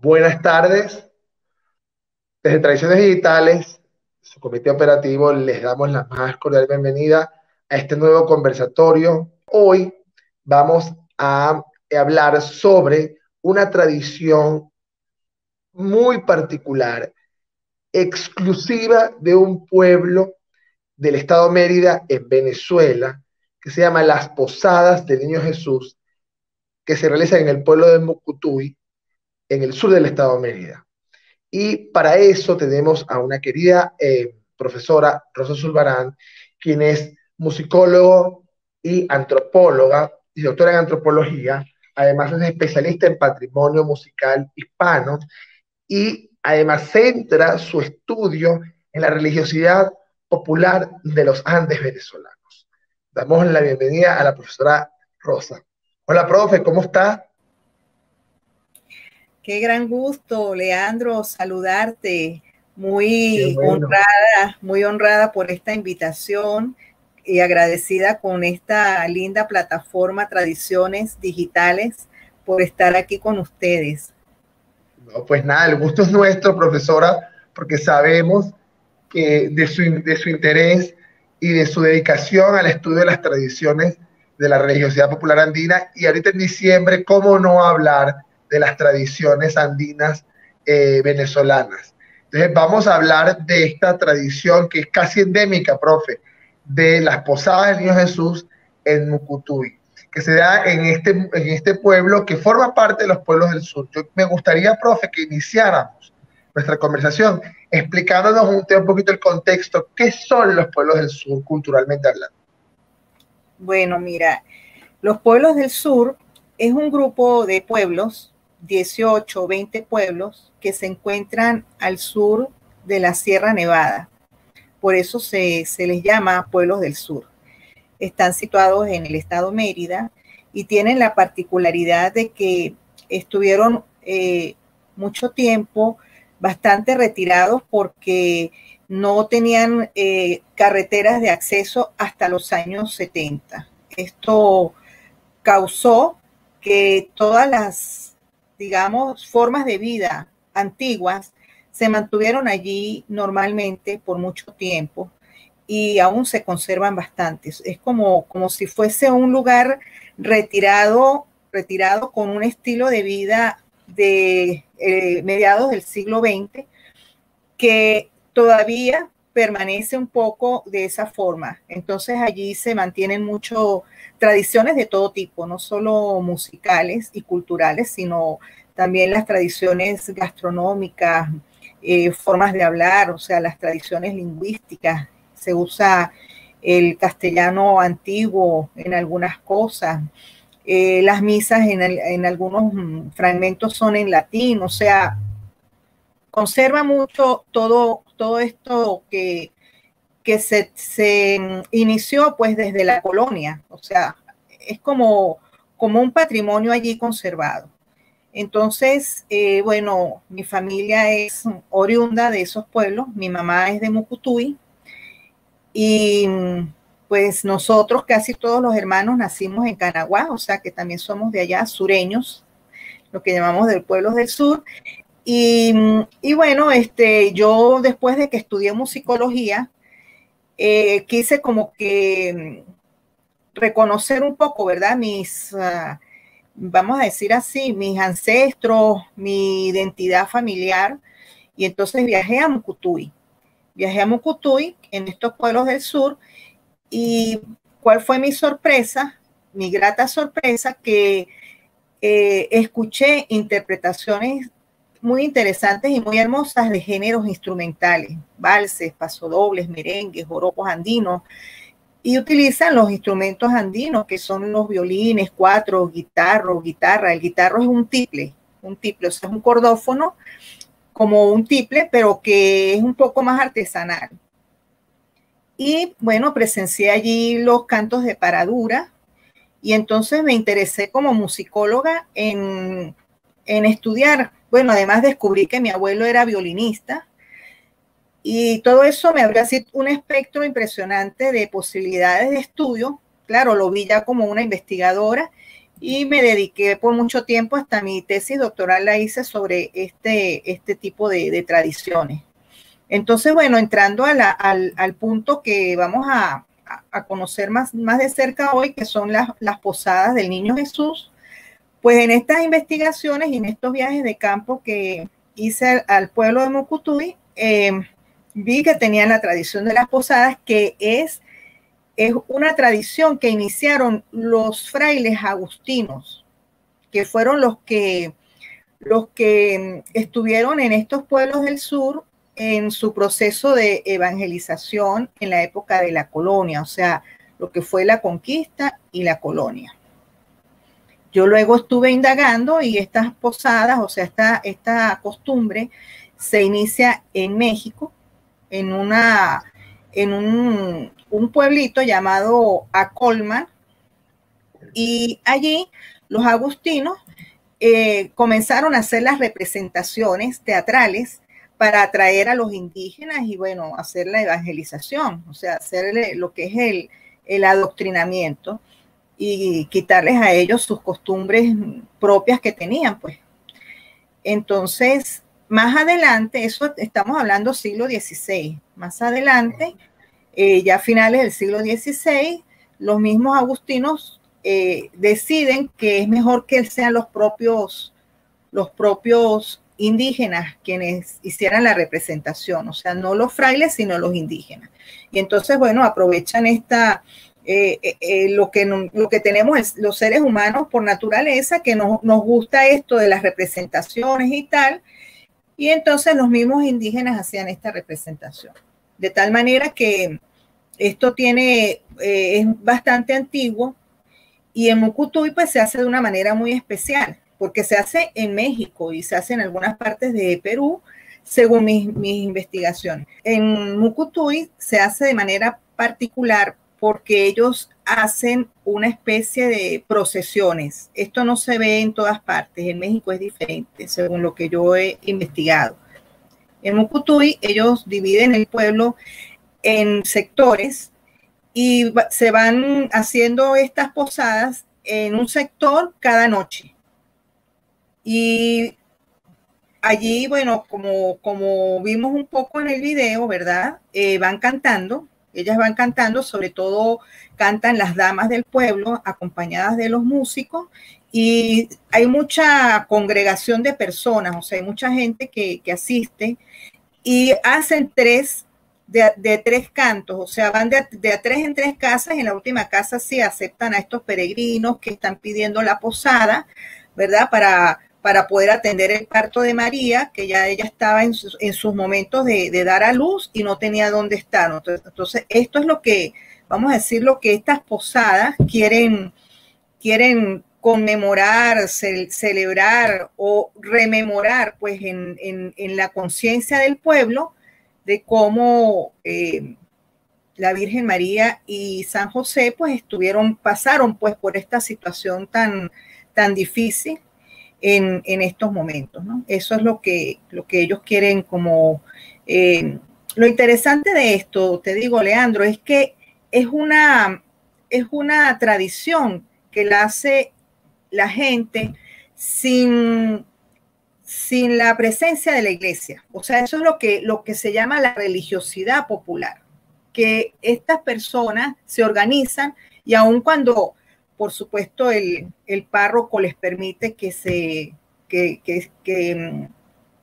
Buenas tardes. Desde Tradiciones Digitales, su comité operativo, les damos la más cordial bienvenida a este nuevo conversatorio. Hoy vamos a hablar sobre una tradición muy particular, exclusiva de un pueblo del estado Mérida en Venezuela, que se llama las Posadas del Niño Jesús, que se realizan en el pueblo de Mucutuy, en el sur del estado Mérida. Y para eso tenemos a una querida profesora, Rosa Zulbarán, quien es musicólogo y antropóloga y doctora en antropología. Además es especialista en patrimonio musical hispano y además centra su estudio en la religiosidad popular de los Andes venezolanos. Damos la bienvenida a la profesora Rosa. Hola, profe, ¿cómo está? Qué gran gusto, Leandro, saludarte. Qué bueno. Muy honrada por esta invitación y agradecida con esta linda plataforma Tradiciones Digitales por estar aquí con ustedes. No, pues nada, el gusto es nuestro, profesora, porque sabemos que de su interés y de su dedicación al estudio de las tradiciones de la religiosidad popular andina, y ahorita en diciembre, ¿cómo no hablar de las tradiciones andinas venezolanas? Entonces vamos a hablar de esta tradición que es casi endémica, profe, de las posadas del Niño Jesús en Mucutuy, que se da en este pueblo que forma parte de los pueblos del sur. Yo me gustaría, profe, que iniciáramos nuestra conversación explicándonos un poquito el contexto, qué son los pueblos del sur culturalmente hablando. Bueno, mira, los pueblos del sur es un grupo de pueblos, 18 o 20 pueblos, que se encuentran al sur de la Sierra Nevada. Por eso se les llama pueblos del sur. Están situados en el estado Mérida y tienen la particularidad de que estuvieron mucho tiempo bastante retirados porque no tenían carreteras de acceso hasta los años 70. Esto causó que todas las, digamos, formas de vida antiguas se mantuvieron allí normalmente por mucho tiempo y aún se conservan bastantes. Es como si fuese un lugar retirado con un estilo de vida de mediados del siglo XX que todavía permanece un poco de esa forma. Entonces allí se mantienen mucho tradiciones de todo tipo, no solo musicales y culturales, sino también las tradiciones gastronómicas, formas de hablar, o sea, las tradiciones lingüísticas. Se usa el castellano antiguo en algunas cosas. Las misas en algunos fragmentos son en latín, o sea, conserva mucho todo esto que se inició pues desde la colonia, o sea, es como un patrimonio allí conservado. Entonces, bueno, mi familia es oriunda de esos pueblos, mi mamá es de Mucutuy y pues nosotros, casi todos los hermanos, nacimos en Canaguá, o sea que también somos de allá, sureños, lo que llamamos del pueblo del sur. Y bueno, yo después de que estudié musicología, quise como que reconocer un poco, ¿verdad? Vamos a decir así, mis ancestros, mi identidad familiar. Y entonces viajé a Mucutuy. Viajé a Mucutuy, en estos pueblos del sur, y ¿cuál fue mi sorpresa? Mi grata sorpresa que escuché interpretaciones muy interesantes y muy hermosas de géneros instrumentales, valses, pasodobles, merengues, joropos andinos, y utilizan los instrumentos andinos, que son los violines, cuatro, guitarra. El guitarro es un tiple, o sea, es un cordófono como un tiple, pero que es un poco más artesanal. Y bueno, presencié allí los cantos de paradura, y entonces me interesé como musicóloga en estudiar. Bueno, además descubrí que mi abuelo era violinista y todo eso me abrió así un espectro impresionante de posibilidades de estudio. Claro, lo vi ya como una investigadora y me dediqué por mucho tiempo, hasta mi tesis doctoral la hice sobre este tipo de tradiciones. Entonces, bueno, entrando al punto que vamos a conocer más de cerca hoy, que son las posadas del Niño Jesús, pues en estas investigaciones y en estos viajes de campo que hice al pueblo de Mucutuy, vi que tenían la tradición de las posadas, que es una tradición que iniciaron los frailes agustinos, que fueron los que estuvieron en estos pueblos del sur en su proceso de evangelización en la época de la colonia, o sea, lo que fue la conquista y la colonia. Yo luego estuve indagando y estas posadas, o sea, esta costumbre se inicia en México, en un pueblito llamado Acolman, y allí los agustinos comenzaron a hacer las representaciones teatrales para atraer a los indígenas y, bueno, hacer la evangelización, o sea, hacer lo que es el adoctrinamiento y quitarles a ellos sus costumbres propias que tenían, pues. Entonces, más adelante, eso estamos hablando siglo XVI, más adelante, ya a finales del siglo XVI, los mismos agustinos deciden que es mejor que sean los propios indígenas quienes hicieran la representación, o sea, no los frailes, sino los indígenas. Y entonces, bueno, aprovechan lo que tenemos los seres humanos por naturaleza, que nos gusta esto de las representaciones y tal, y entonces los mismos indígenas hacían esta representación. De tal manera que esto es bastante antiguo, y en Mucutuy pues se hace de una manera muy especial, porque se hace en México y se hace en algunas partes de Perú, según mis investigaciones. En Mucutuy se hace de manera particular porque ellos hacen una especie de procesiones. Esto no se ve en todas partes. En México es diferente, según lo que yo he investigado. En Mucutuy ellos dividen el pueblo en sectores y se van haciendo estas posadas en un sector cada noche. Y allí, bueno, como vimos un poco en el video, ¿verdad? Van cantando. Ellas van cantando, sobre todo cantan las damas del pueblo, acompañadas de los músicos, y hay mucha congregación de personas, o sea, hay mucha gente que asiste, y hacen de tres cantos, o sea, van de a tres en tres casas, y en la última casa sí aceptan a estos peregrinos que están pidiendo la posada, ¿verdad? Para poder atender el parto de María, que ya ella estaba en sus momentos de dar a luz y no tenía dónde estar. Entonces, esto es lo que, vamos a decir, lo que estas posadas quieren conmemorar, celebrar o rememorar, pues, en la conciencia del pueblo, de cómo la Virgen María y San José, pues, pasaron, pues, por esta situación tan difícil en estos momentos, ¿no? Eso es lo que ellos quieren como... lo interesante de esto, te digo, Leandro, es que es una tradición que la hace la gente sin la presencia de la iglesia. O sea, eso es lo que se llama la religiosidad popular, que estas personas se organizan y aun cuando, por supuesto, el párroco les permite que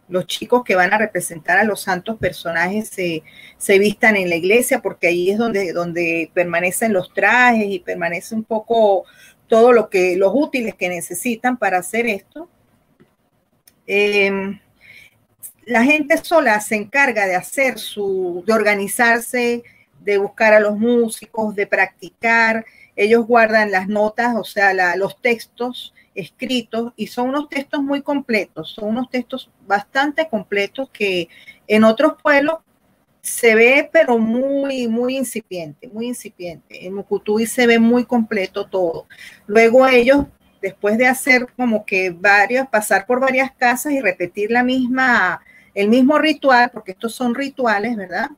los chicos que van a representar a los santos personajes se vistan en la iglesia, porque ahí es donde permanecen los trajes y permanece un poco todo los útiles que necesitan para hacer esto. La gente sola se encarga de organizarse, de buscar a los músicos, de practicar. Ellos guardan las notas, o sea, los textos escritos, y son unos textos muy completos, son unos textos bastante completos que en otros pueblos se ve, pero muy, muy incipiente, muy incipiente. En Mucutuy se ve muy completo todo. Luego ellos, después de hacer como que pasar por varias casas y repetir el mismo ritual, porque estos son rituales, ¿verdad?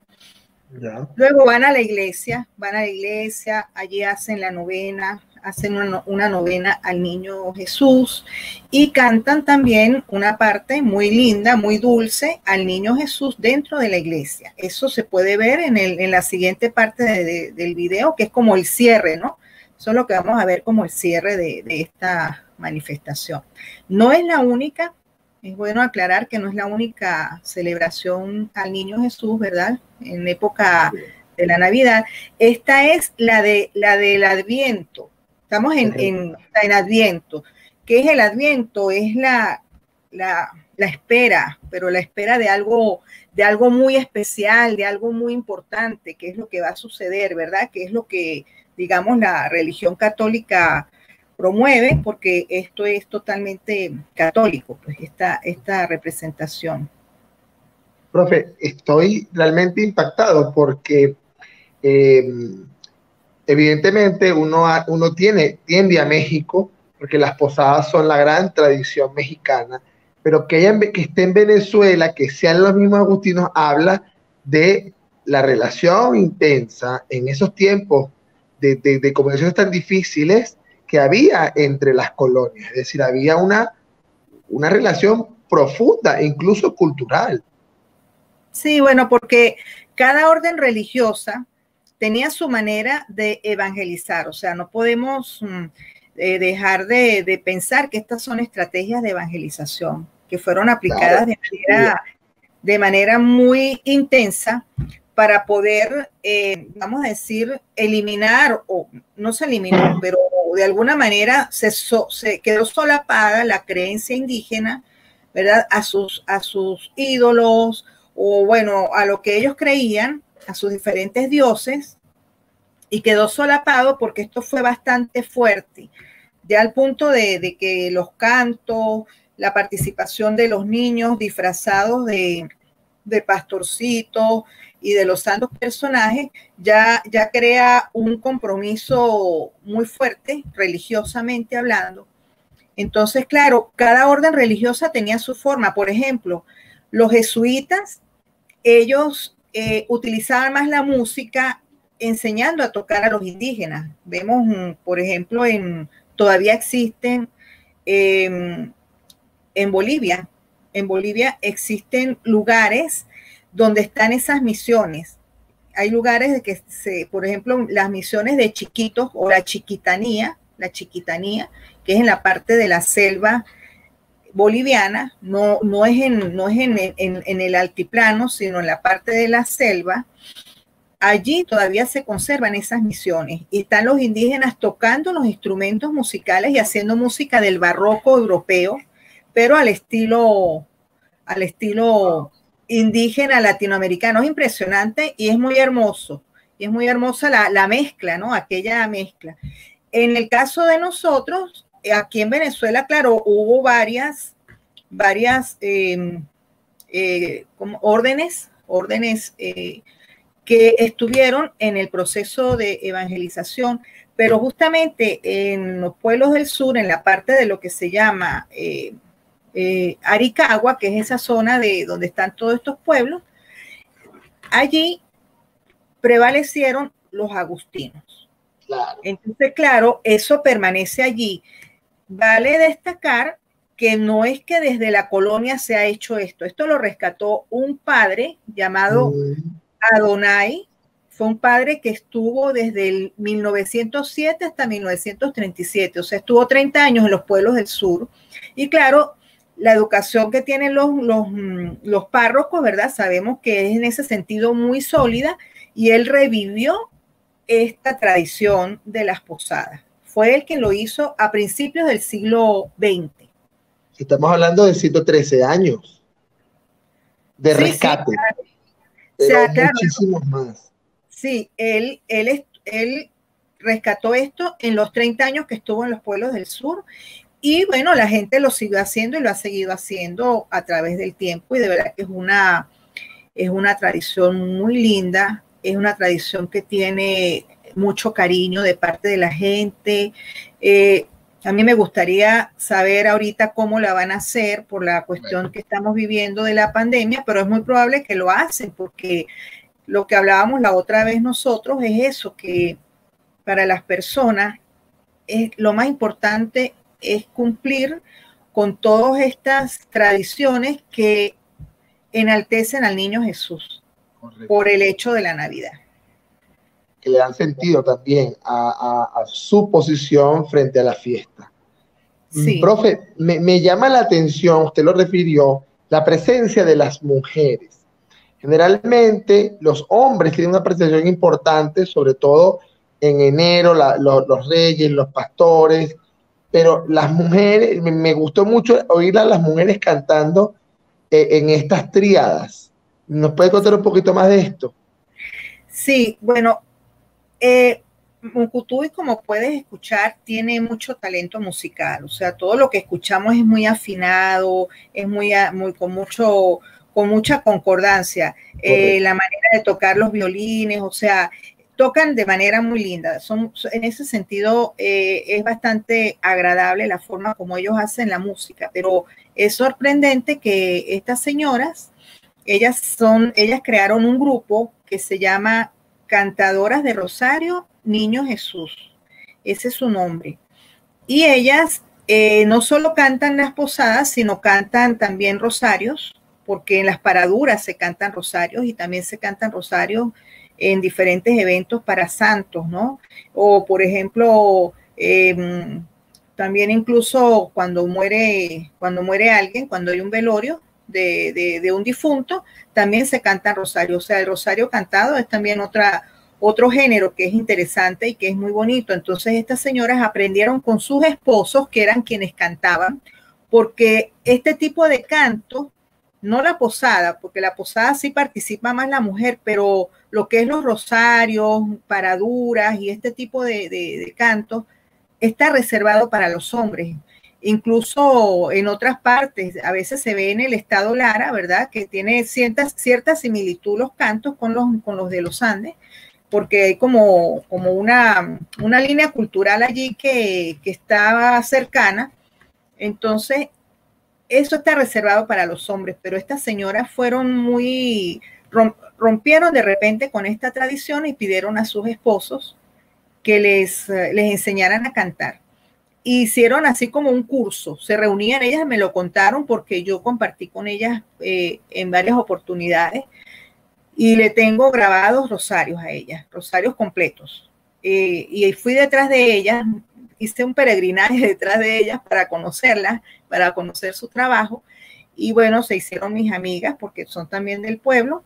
Ya. Luego van a la iglesia, allí hacen la novena, hacen una novena al niño Jesús y cantan también una parte muy linda, muy dulce al niño Jesús dentro de la iglesia. Eso se puede ver en la siguiente parte del video, que es como el cierre, ¿no? Eso es lo que vamos a ver como el cierre de esta manifestación. No es la única. Es bueno aclarar que no es la única celebración al niño Jesús, ¿verdad? En época de la Navidad. Esta es la del Adviento. Estamos en Adviento. ¿Qué es el Adviento? Es la espera, pero la espera de algo muy especial, de algo muy importante, que es lo que va a suceder, ¿verdad? Que es lo que, digamos, la religión católica promueve, porque esto es totalmente católico, pues esta representación. Profe, estoy realmente impactado porque evidentemente uno tiende a México, porque las posadas son la gran tradición mexicana, pero que esté en Venezuela, que sean los mismos agustinos, habla de la relación intensa en esos tiempos de conversaciones tan difíciles que había entre las colonias. Es decir, había una relación profunda, incluso cultural. Sí, bueno, porque cada orden religiosa tenía su manera de evangelizar, o sea, no podemos dejar de pensar que estas son estrategias de evangelización que fueron aplicadas Claro. de manera muy intensa para poder, vamos a decir, eliminar, o no se eliminó, pero de alguna manera se quedó solapada la creencia indígena, ¿verdad? A sus ídolos, o bueno, a lo que ellos creían, a sus diferentes dioses, y quedó solapado porque esto fue bastante fuerte, ya al punto de que los cantos, la participación de los niños disfrazados de pastorcitos y de los santos personajes, ya crea un compromiso muy fuerte, religiosamente hablando. Entonces, claro, cada orden religiosa tenía su forma. Por ejemplo, los jesuitas, ellos utilizaban más la música enseñando a tocar a los indígenas. Vemos, por ejemplo, todavía existen en Bolivia. En Bolivia existen lugares donde están esas misiones. Hay lugares de que por ejemplo, las misiones de chiquitos o la chiquitanía, que es en la parte de la selva boliviana, no es en el altiplano, sino en la parte de la selva. Allí todavía se conservan esas misiones y están los indígenas tocando los instrumentos musicales y haciendo música del barroco europeo, pero al estilo indígena latinoamericano. Es impresionante y es muy hermoso. Y es muy hermosa la mezcla, ¿no? Aquella mezcla. En el caso de nosotros, aquí en Venezuela, claro, hubo varias como órdenes que estuvieron en el proceso de evangelización, pero justamente en los pueblos del sur, en la parte de lo que se llama Aricagua, que es esa zona de donde están todos estos pueblos, allí prevalecieron los agustinos. Claro. Entonces, claro, eso permanece allí. Vale destacar que no es que desde la colonia se ha hecho esto. Esto lo rescató un padre llamado Adonai. Fue un padre que estuvo desde el 1907 hasta 1937, o sea, estuvo 30 años en los pueblos del sur. Y claro, la educación que tienen los párrocos, ¿verdad? Sabemos que es en ese sentido muy sólida, y él revivió esta tradición de las posadas. Fue el que lo hizo a principios del siglo XX. Estamos hablando de 113 años de rescate, sí, claro. pero O sea, claro, muchísimos más. Sí, él rescató esto en los 30 años que estuvo en los pueblos del sur, y bueno, la gente lo siguió haciendo y lo ha seguido haciendo a través del tiempo, y de verdad que es una tradición muy linda, es una tradición que tiene mucho cariño de parte de la gente. A mí me gustaría saber ahorita cómo la van a hacer por la cuestión que estamos viviendo de la pandemia, pero es muy probable que lo hacen porque lo que hablábamos la otra vez nosotros es eso, que para las personas lo más importante es cumplir con todas estas tradiciones que enaltecen al niño Jesús. Correcto. Por el hecho de la Navidad. Que le dan sentido también a su posición frente a la fiesta. Sí. Profe, me llama la atención, usted lo refirió, la presencia de las mujeres. Generalmente los hombres tienen una participación importante, sobre todo en enero, los reyes, los pastores, pero las mujeres, me gustó mucho oír a las mujeres cantando en estas tríadas. ¿Nos puede contar un poquito más de esto? Sí, bueno, Mucutuy, como puedes escuchar, tiene mucho talento musical, o sea, todo lo que escuchamos es muy afinado, es muy con mucha concordancia, la manera de tocar los violines, o sea, tocan de manera muy linda. En ese sentido, es bastante agradable la forma como ellos hacen la música, pero es sorprendente que estas señoras, ellas crearon un grupo que se llama Cantadoras de Rosario Niño Jesús. Ese es su nombre. Y ellas no solo cantan las posadas, sino cantan también rosarios, porque en las paraduras se cantan rosarios y también se cantan rosarios en diferentes eventos para santos, ¿no? O, por ejemplo, también incluso cuando muere alguien, cuando hay un velorio de un difunto, también se cantan rosarios. O sea, el rosario cantado es también otro género que es interesante y que es muy bonito. Entonces, estas señoras aprendieron con sus esposos, que eran quienes cantaban, porque este tipo de canto, no la posada, porque la posada sí participa más la mujer, pero lo que es los rosarios, paraduras y este tipo de cantos está reservado para los hombres. Incluso en otras partes, a veces se ve en el estado Lara, ¿verdad? Que tiene cierta similitud los cantos con los de los Andes, porque hay como una línea cultural allí que está cercana. Entonces, eso está reservado para los hombres, pero estas señoras rompieron de repente con esta tradición y pidieron a sus esposos que les enseñaran a cantar. Hicieron así como un curso, se reunían, ellas me lo contaron porque yo compartí con ellas en varias oportunidades y le tengo grabados rosarios a ellas, rosarios completos. Y fui detrás de ellas, hice un peregrinaje detrás de ellas para conocerlas, para conocer su trabajo. Y bueno, se hicieron mis amigas porque son también del pueblo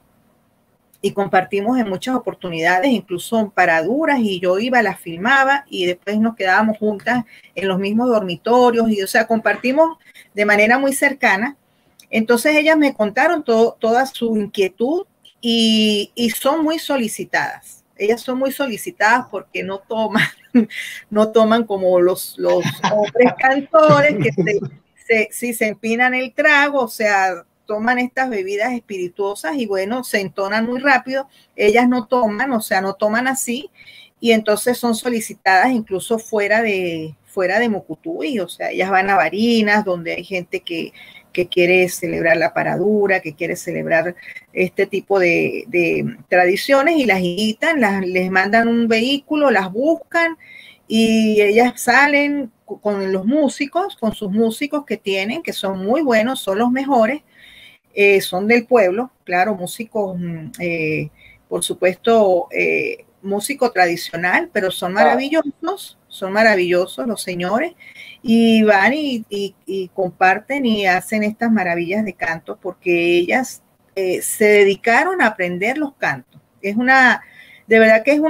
y compartimos en muchas oportunidades, incluso en paraduras, y yo iba, las filmaba y después nos quedábamos juntas en los mismos dormitorios y, o sea, compartimos de manera muy cercana. Entonces ellas me contaron toda su inquietud y son muy solicitadas. Ellas son muy solicitadas porque no toman como los hombres cantores que se empinan el trago, o sea, toman estas bebidas espirituosas y bueno, se entonan muy rápido. Ellas no toman, o sea, no toman así, y entonces son solicitadas incluso fuera de Mucutuy, o sea, ellas van a Barinas, donde hay gente que quiere celebrar la paradura, que quiere celebrar este tipo de tradiciones y las invitan, les mandan un vehículo, las buscan y ellas salen con los músicos, con sus músicos que tienen, que son muy buenos, son los mejores, son del pueblo, claro, músicos, por supuesto, músico tradicional, pero son maravillosos los señores, y van y comparten y hacen estas maravillas de canto porque ellas se dedicaron a aprender los cantos. De verdad que es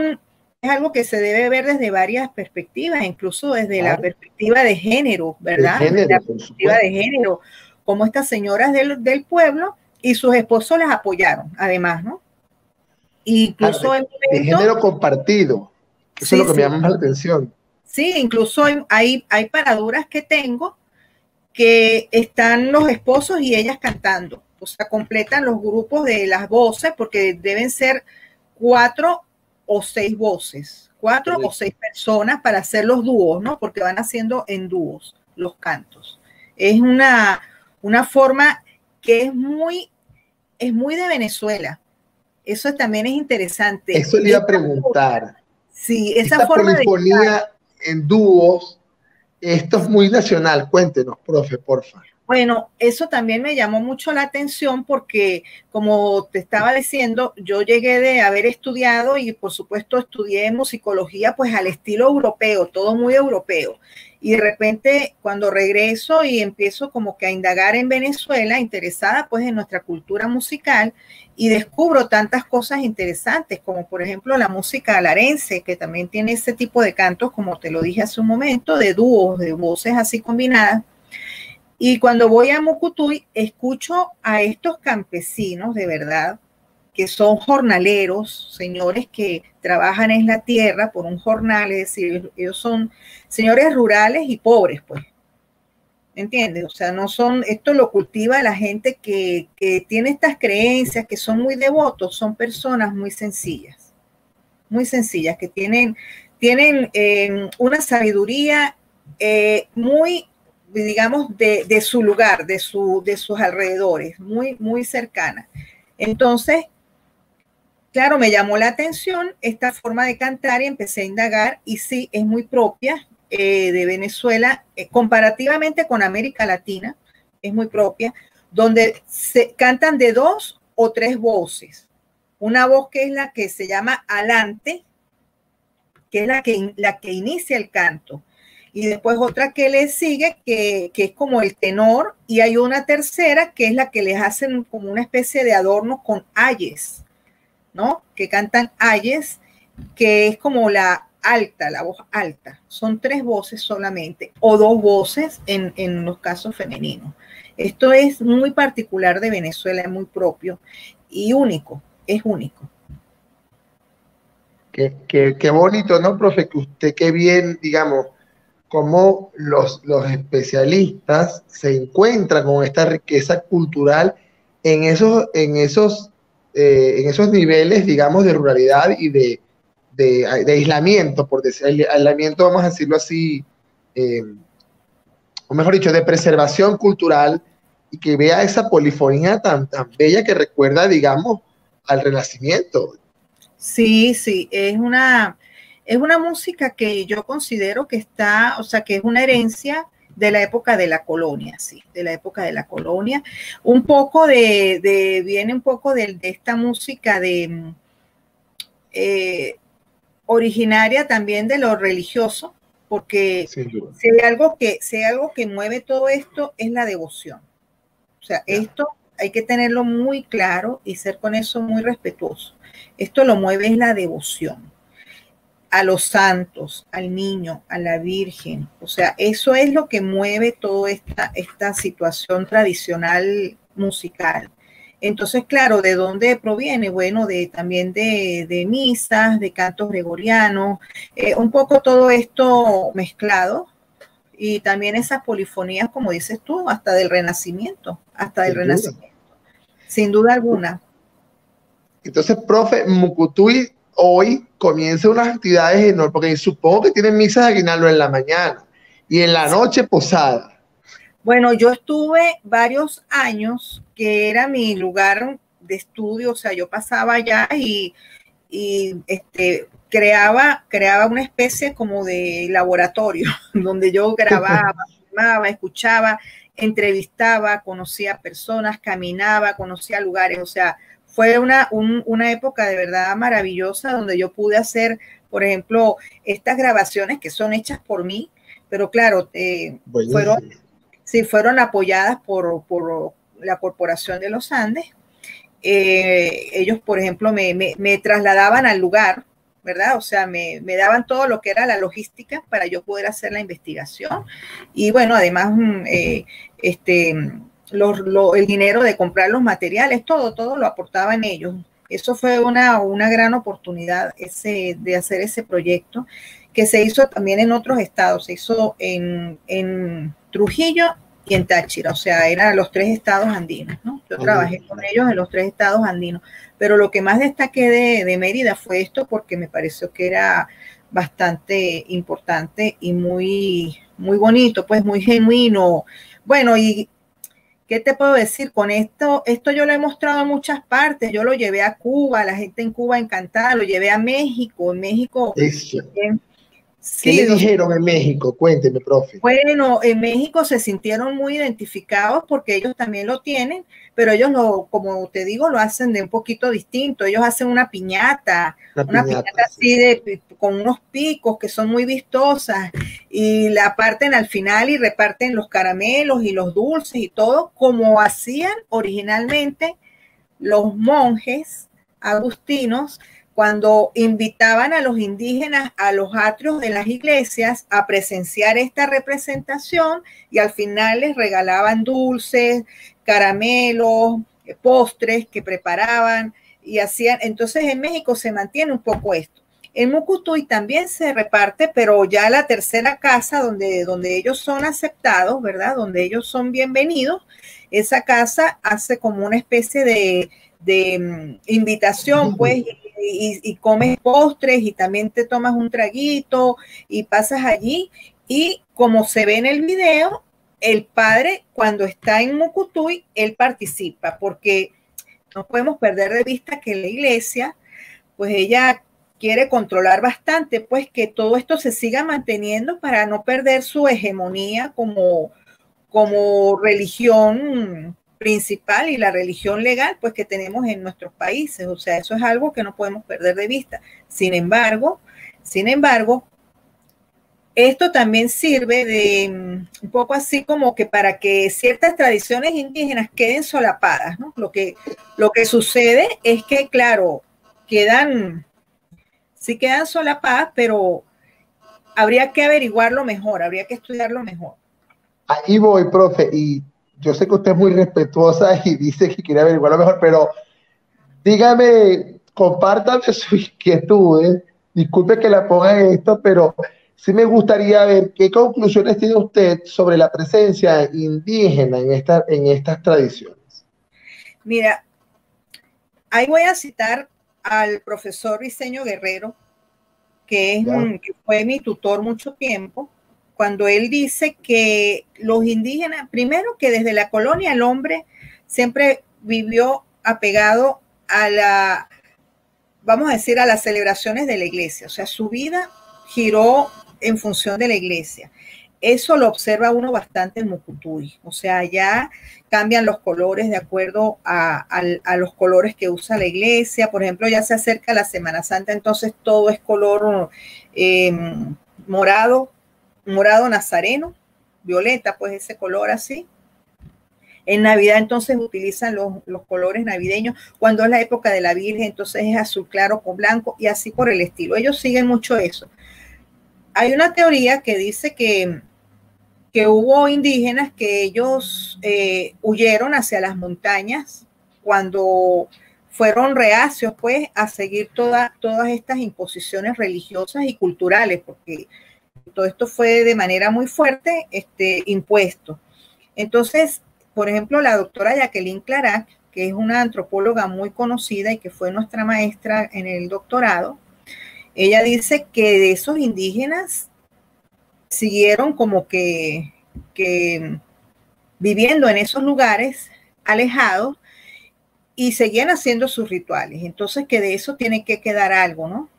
algo que se debe ver desde varias perspectivas, incluso desde la perspectiva de género, ¿verdad? Desde la perspectiva de género, como estas señoras del pueblo y sus esposos las apoyaron, además, ¿no? Incluso de género compartido, eso es lo que me llama más la atención. Sí, incluso hay paraduras que tengo que están los esposos y ellas cantando, o sea, completan los grupos de las voces porque deben ser 4 o 6 voces, 4 o 6 personas para hacer los dúos, ¿no? Porque van haciendo en dúos los cantos. Es una forma que es muy de Venezuela. Eso también es interesante. Eso le iba a preguntar. Sí, esa Esta forma de polifonía en dúos, esto es muy nacional. Cuéntenos, profe, porfa. Bueno, eso también me llamó mucho la atención porque, como te estaba diciendo, yo llegué de haber estudiado y por supuesto estudié musicología pues al estilo europeo, todo muy europeo. Y de repente cuando regreso y empiezo como que a indagar en Venezuela, interesada pues en nuestra cultura musical, y descubro tantas cosas interesantes como por ejemplo la música alarense, que también tiene ese tipo de cantos, como te lo dije hace un momento, de dúos, de voces así combinadas. Y cuando voy a Mucutuy, escucho a estos campesinos de verdad, que son jornaleros, señores que trabajan en la tierra por un jornal, es decir, ellos son señores rurales y pobres, pues. ¿Entiendes? O sea, no son, esto lo cultiva la gente que tiene estas creencias, que son muy devotos, son personas muy sencillas, que tienen una sabiduría muy, digamos, de su lugar, de sus alrededores, muy cercana. Entonces, claro, me llamó la atención esta forma de cantar y empecé a indagar y sí, es muy propia de Venezuela, comparativamente con América Latina, es muy propia, donde se cantan de 2 o 3 voces. Una voz que es la que se llama alante, que es la que inicia el canto. Y después otra que le sigue, que es como el tenor, y hay una tercera que es la que les hacen como una especie de adorno con ayes, ¿no? Que cantan ayes, que es como la alta, la voz alta. Son 3 voces solamente, o 2 voces en los casos femeninos. Esto es muy particular de Venezuela, es muy propio y único, es único. Qué bonito, ¿no, profe? Que usted, qué bien, digamos, cómo los especialistas se encuentran con esta riqueza cultural en esos niveles, digamos, de ruralidad y de aislamiento, por decir, aislamiento, vamos a decirlo así, eh, o mejor dicho, de preservación cultural, y que vea esa polifonía tan bella que recuerda, digamos, al Renacimiento. Sí, sí, es una música que yo considero que está, o sea, que es una herencia de la época de la colonia, sí, de la época de la colonia. Un poco viene un poco de esta música eh, originaria también de lo religioso, porque si hay algo que mueve todo esto es la devoción. O sea, esto hay que tenerlo muy claro y ser con eso muy respetuoso. Esto lo mueve es la devoción a los santos, al niño, a la Virgen. O sea, eso es lo que mueve toda esta situación tradicional musical. Entonces, claro, ¿de dónde proviene? Bueno, también de misas, de cantos gregorianos, un poco todo esto mezclado y también esas polifonías, como dices tú, hasta del Sin duda. Renacimiento, sin duda alguna. Entonces, profe, Mucutuy hoy comienza unas actividades enormes, porque supongo que tienen misas de aguinaldo en la mañana y en la noche posada. Bueno, yo estuve varios años, que era mi lugar de estudio, o sea, yo pasaba allá y creaba una especie como de laboratorio, donde yo grababa, filmaba, escuchaba, entrevistaba, conocía personas, caminaba, conocía lugares, o sea, fue una época de verdad maravillosa donde yo pude hacer, por ejemplo, estas grabaciones que son hechas por mí, pero claro, fueron, sí, fueron apoyadas por la Corporación de los Andes. Ellos, por ejemplo, me trasladaban al lugar, ¿verdad? O sea, me daban todo lo que era la logística para yo poder hacer la investigación. Y bueno, además, el dinero de comprar los materiales, todo lo aportaban ellos. Eso fue una gran oportunidad de hacer ese proyecto, que se hizo también en otros estados. Se hizo en Trujillo y en Táchira, o sea, eran los 3 estados andinos, ¿no? Yo trabajé con ellos en los 3 estados andinos, pero lo que más destaqué de Mérida fue esto, porque me pareció que era bastante importante y muy bonito, pues muy genuino. Bueno, y ¿qué te puedo decir? Con esto yo lo he mostrado en muchas partes. Yo lo llevé a Cuba, la gente en Cuba encantada, lo llevé a México. En México, Eso. ¿Qué sí, le dijeron en México? Cuénteme, profe. bueno, en México se sintieron muy identificados porque ellos también lo tienen, pero ellos como te digo, lo hacen de un poquito distinto. Ellos hacen La una piñata, piñata sí. así con unos picos que son muy vistosas y la parten al final y reparten los caramelos y los dulces y todo como hacían originalmente los monjes agustinos cuando invitaban a los indígenas a los atrios de las iglesias a presenciar esta representación y al final les regalaban dulces, caramelos, postres que preparaban y hacían. Entonces en México se mantiene un poco esto. En Mucutuy también se reparte, pero ya la tercera casa donde ellos son aceptados, ¿verdad? Donde ellos son bienvenidos, esa casa hace como una especie de invitación, pues, y comes postres y también te tomas un traguito y pasas allí. Y como se ve en el video, el padre cuando está en Mucutuy, él participa, porque no podemos perder de vista que la iglesia, pues ella quiere controlar bastante, pues que todo esto se siga manteniendo para no perder su hegemonía como religión principal y la religión legal pues que tenemos en nuestros países. O sea, eso es algo que no podemos perder de vista. Sin embargo, esto también sirve de un poco así como que para que ciertas tradiciones indígenas queden solapadas, ¿no? Lo que sucede es que, claro, sí quedan solapadas, pero habría que averiguarlo mejor, habría que estudiarlo mejor. Ahí voy, profe, y yo sé que usted es muy respetuosa y dice que quiere averiguar lo mejor, pero dígame, compártame sus inquietudes. Disculpe que la ponga en esto, pero sí me gustaría ver qué conclusiones tiene usted sobre la presencia indígena en estas tradiciones. Mira, ahí voy a citar al profesor Briceño Guerrero, ¿Ya? que fue mi tutor mucho tiempo, cuando él dice que los indígenas, primero que desde la colonia el hombre siempre vivió apegado vamos a decir, a las celebraciones de la iglesia, o sea, su vida giró en función de la iglesia. Eso lo observa uno bastante en Mucutuy, o sea, ya cambian los colores de acuerdo a los colores que usa la iglesia. Por ejemplo, ya se acerca la Semana Santa, entonces todo es color eh, morado, morado nazareno, violeta, pues ese color así. En Navidad entonces utilizan los colores navideños. Cuando es la época de la Virgen, entonces es azul claro con blanco y así por el estilo. Ellos siguen mucho eso. Hay una teoría que dice que hubo indígenas que ellos huyeron hacia las montañas cuando fueron reacios pues a seguir todas estas imposiciones religiosas y culturales, porque todo esto fue de manera muy fuerte impuesto. Entonces, por ejemplo, la doctora Jacqueline Clarac, que es una antropóloga muy conocida y que fue nuestra maestra en el doctorado, ella dice que de esos indígenas siguieron como que viviendo en esos lugares alejados y seguían haciendo sus rituales. Entonces, que de eso tiene que quedar algo, ¿no?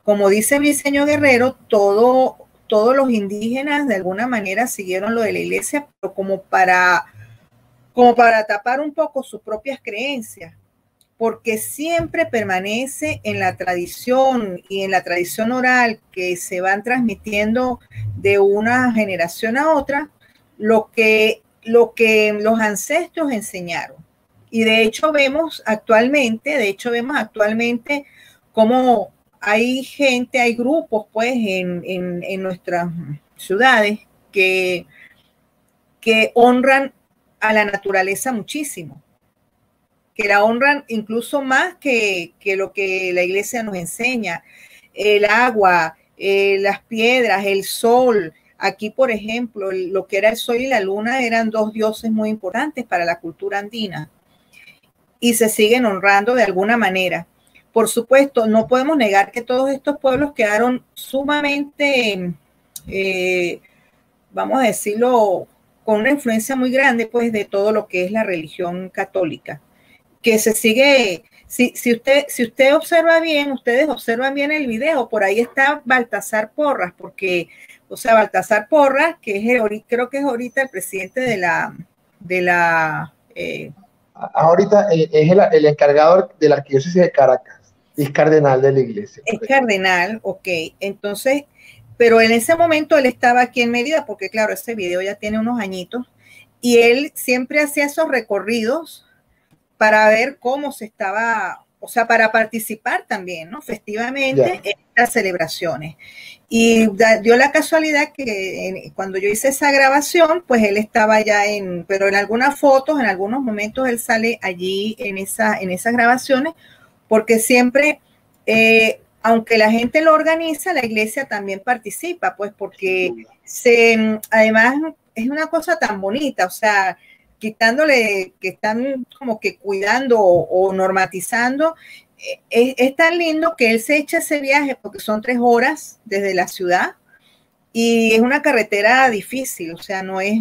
Como dice Briceño Guerrero, todos los indígenas de alguna manera siguieron lo de la iglesia, pero como para tapar un poco sus propias creencias, porque siempre permanece en la tradición y en la tradición oral que se van transmitiendo de una generación a otra lo que los ancestros enseñaron. Y de hecho vemos actualmente cómo hay grupos pues en nuestras ciudades que honran a la naturaleza muchísimo, que la honran incluso más que lo que la iglesia nos enseña. El agua, las piedras, el sol. Aquí, por ejemplo, lo que era el sol y la luna eran dos dioses muy importantes para la cultura andina y se siguen honrando de alguna manera. Por supuesto, no podemos negar que todos estos pueblos quedaron sumamente, vamos a decirlo, con una influencia muy grande, pues, de todo lo que es la religión católica, que se sigue. Si usted observa bien, ustedes observan bien el video, por ahí está Baltasar Porras, porque, o sea, Baltasar Porras, que es creo que es ahorita el presidente de la ahorita es el encargado de la arquidiócesis de Caracas, es cardenal de la iglesia. Es cardenal, ok. Entonces, pero en ese momento él estaba aquí en Mérida, porque claro, ese video ya tiene unos añitos, y él siempre hacía esos recorridos para ver cómo se estaba, o sea, para participar también, ¿no? Festivamente en estas celebraciones. Y dio la casualidad que cuando yo hice esa grabación, pues él estaba ya pero en algunas fotos, en algunos momentos él sale allí en esas grabaciones, porque siempre, aunque la gente lo organiza, la iglesia también participa, pues porque además es una cosa tan bonita, o sea, quitándole que están como que cuidando o normatizando, es tan lindo que él se echa ese viaje porque son 3 horas desde la ciudad y es una carretera difícil, o sea, no es,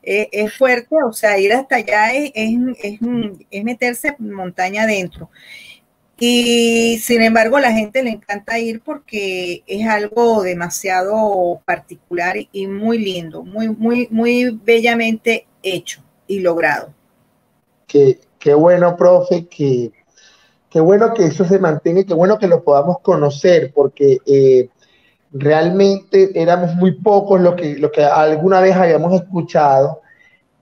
es fuerte, o sea, ir hasta allá es meterse montaña adentro. Y sin embargo, a la gente le encanta ir porque es algo demasiado particular y muy lindo, muy bellamente hecho y logrado. Qué bueno, profe, qué bueno que eso se mantenga y qué bueno que lo podamos conocer, porque realmente éramos muy pocos lo que alguna vez habíamos escuchado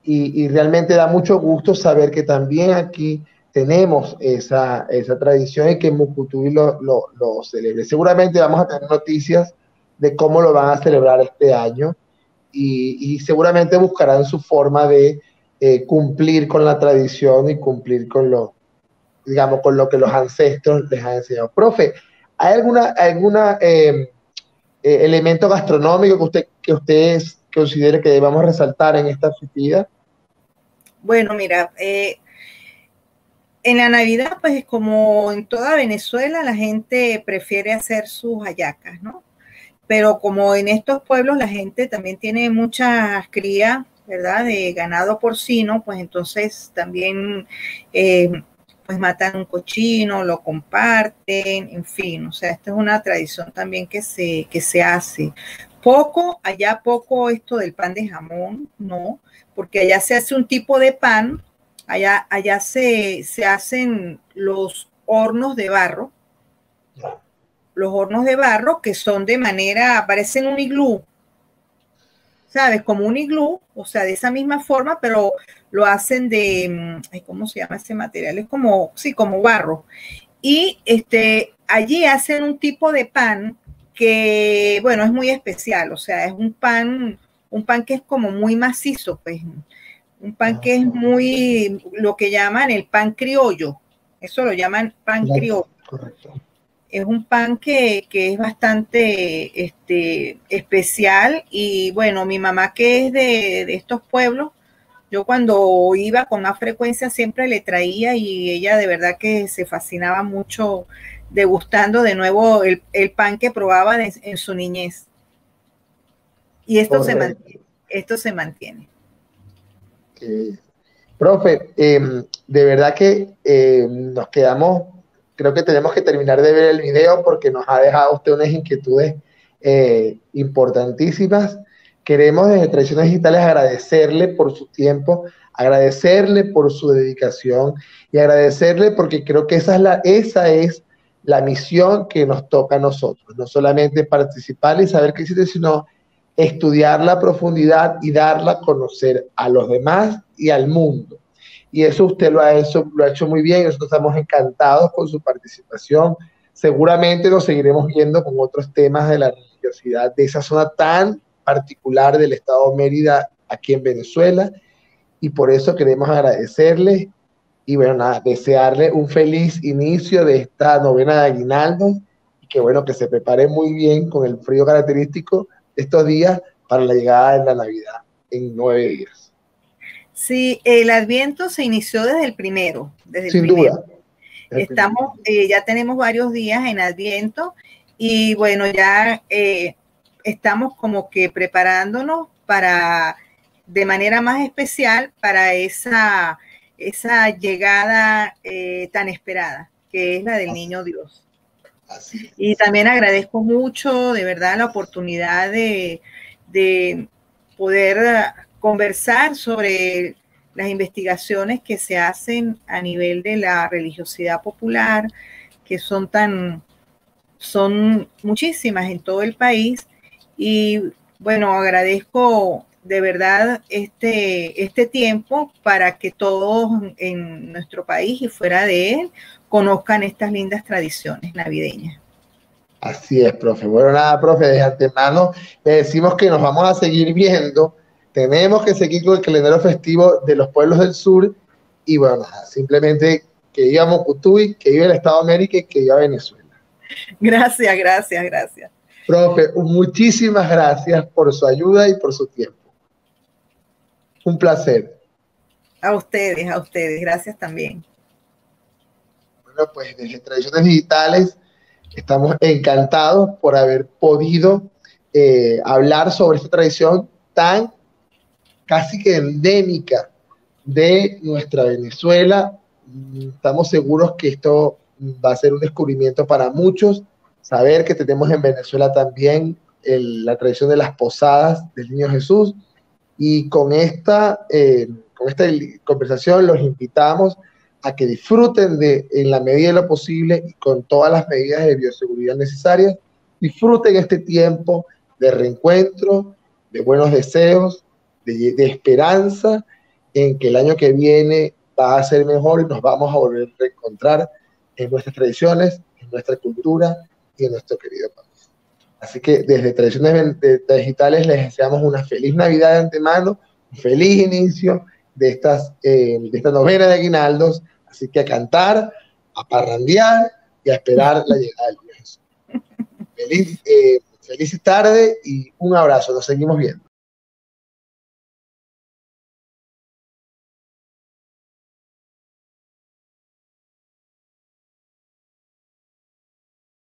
y realmente da mucho gusto saber que también aquí tenemos esa tradición y que Mucutuy lo celebre. Seguramente vamos a tener noticias de cómo lo van a celebrar este año y seguramente buscarán su forma de cumplir con la tradición y cumplir con digamos, con lo que los ancestros les han enseñado. Profe, ¿hay alguna elemento gastronómico que usted considere que debamos resaltar en esta festividad? Bueno, mira, en la Navidad, pues como en toda Venezuela, la gente prefiere hacer sus hallacas, ¿no? Pero como en estos pueblos la gente también tiene muchas crías, ¿verdad? De ganado porcino, pues entonces también pues matan un cochino, lo comparten, en fin, o sea, esta es una tradición también que se hace. Allá poco esto del pan de jamón, ¿no? Porque allá se hace un tipo de pan, allá se hacen los hornos de barro, que son de manera, parecen un iglú, ¿sabes? Como un iglú, o sea, de esa misma forma, pero lo hacen de, ¿cómo se llama ese material? Es como, sí, como barro. Y allí hacen un tipo de pan que, bueno, es muy especial, o sea, es un pan que es como muy macizo, pues, un pan que es muy, lo que llaman el pan criollo, eso lo llaman pan criollo. Correcto. Es un pan que es bastante especial y bueno, mi mamá que es de estos pueblos, yo cuando iba con más frecuencia siempre le traía y ella de verdad que se fascinaba mucho degustando de nuevo el pan que probaba en su niñez. Y esto se mantiene. Profe, de verdad que nos quedamos, creo que tenemos que terminar de ver el video porque nos ha dejado usted unas inquietudes importantísimas. Queremos desde Tradiciones Digitales agradecerle por su tiempo, agradecerle por su dedicación y agradecerle porque creo que esa es la misión que nos toca a nosotros, no solamente participar y saber qué existe, sino estudiarla a profundidad y darla a conocer a los demás y al mundo. Y eso usted lo ha hecho muy bien, nosotros estamos encantados con su participación. Seguramente nos seguiremos viendo con otros temas de la religiosidad de esa zona tan particular del estado de Mérida aquí en Venezuela. Y por eso queremos agradecerle y bueno, nada, desearle un feliz inicio de esta novena de Aguinaldo y que bueno, que se prepare muy bien con el frío característico estos días para la llegada de la Navidad en 9 días. Sí, el Adviento se inició desde el primero. Sin duda. Ya tenemos varios días en Adviento y bueno, ya estamos como que preparándonos para de manera más especial para esa llegada tan esperada, que es la del Niño Dios. Y también agradezco mucho, de verdad, la oportunidad de poder conversar sobre las investigaciones que se hacen a nivel de la religiosidad popular, que son muchísimas en todo el país. Y bueno, agradezco de verdad este tiempo para que todos en nuestro país y fuera de él conozcan estas lindas tradiciones navideñas. Así es, profe. Bueno, nada, profe, de antemano le decimos que nos vamos a seguir viendo. Tenemos que seguir con el calendario festivo de los pueblos del sur. Y bueno, nada, simplemente que viva Mocutuy, que viva el Estado de América y que viva Venezuela. Gracias, gracias, gracias. Profe, muchísimas gracias por su ayuda y por su tiempo. Un placer. A ustedes, gracias también. Bueno, pues desde Tradiciones Digitales estamos encantados por haber podido hablar sobre esta tradición tan casi que endémica de nuestra Venezuela. Estamos seguros que esto va a ser un descubrimiento para muchos, saber que tenemos en Venezuela también la tradición de las posadas del Niño Jesús, y con esta conversación los invitamos a que disfruten en la medida de lo posible y con todas las medidas de bioseguridad necesarias, disfruten este tiempo de reencuentro, de buenos deseos, de esperanza en que el año que viene va a ser mejor y nos vamos a volver a reencontrar en nuestras tradiciones, en nuestra cultura y en nuestro querido país. Así que desde Tradiciones Digitales les deseamos una feliz Navidad de antemano, un feliz inicio de esta novena de aguinaldos. Así que a cantar, a parrandear y a esperar la llegada del Niño Jesús. Feliz tarde y un abrazo. Nos seguimos viendo.